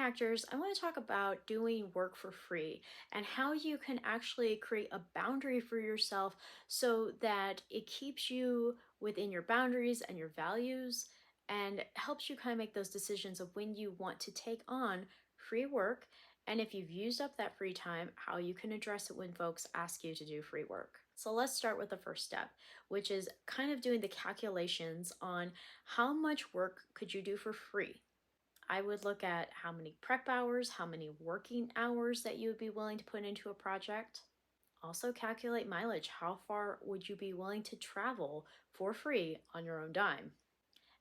Actors, I want to talk about doing work for free and how you can actually create a boundary for yourself so that it keeps you within your boundaries and your values and helps you kind of make those decisions of when you want to take on free work. And if you've used up that free time, how you can address it when folks ask you to do free work. So let's start with the first step, which is kind of doing the calculations on how much work could you do for free. I would look at how many prep hours, how many working hours that you would be willing to put into a project. Also, calculate mileage. How far would you be willing to travel for free on your own dime?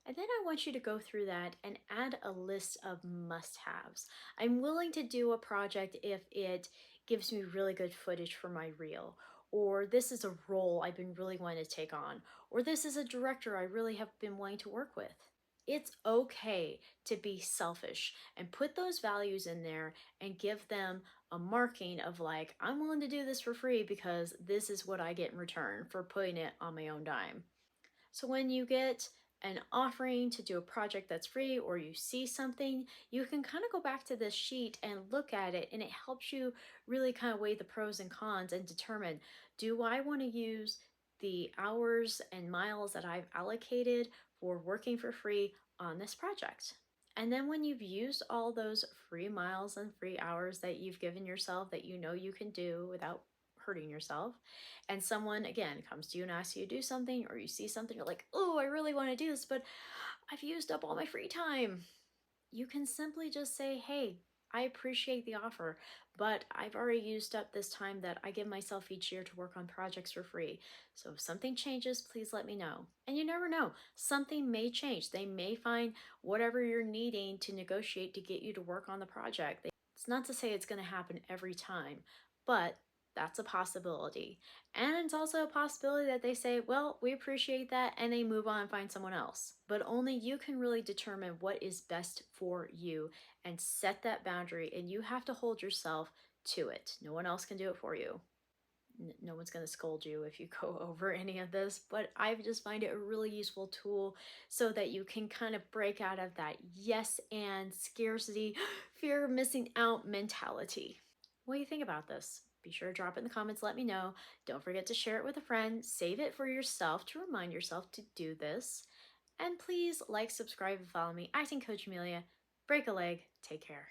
And then I want you to go through that and add a list of must haves. I'm willing to do a project if it gives me really good footage for my reel, or this is a role I've been really wanting to take on, or this is a director I really have been wanting to work with. It's okay to be selfish and put those values in there and give them a marking of like, I'm willing to do this for free because this is what I get in return for putting it on my own dime. So when you get an offering to do a project that's free or you see something, you can kind of go back to this sheet and look at it, and it helps you really kind of weigh the pros and cons and determine, do I want to use the hours and miles that I've allocated for working for free on this project? And then when you've used all those free miles and free hours that you've given yourself that you know you can do without hurting yourself, and someone again comes to you and asks you to do something, or you see something, you're like, oh, I really want to do this, but I've used up all my free time. You can simply just say, hey, I appreciate the offer, but I've already used up this time that I give myself each year to work on projects for free. So if something changes, please let me know. And you never know, something may change. They may find whatever you're needing to negotiate to get you to work on the project. It's not to say it's going to happen every time, but that's a possibility. And it's also a possibility that they say, well, we appreciate that, and they move on and find someone else. But only you can really determine what is best for you and set that boundary, and you have to hold yourself to it. No one else can do it for you. No one's going to scold you if you go over any of this, but I just find it a really useful tool so that you can kind of break out of that yes and scarcity, fear of missing out mentality. What do you think about this? Be sure to drop it in the comments, let me know. Don't forget to share it with a friend, save it for yourself to remind yourself to do this. And please like, subscribe, and follow me, Acting Coach Amelia. Break a leg, take care.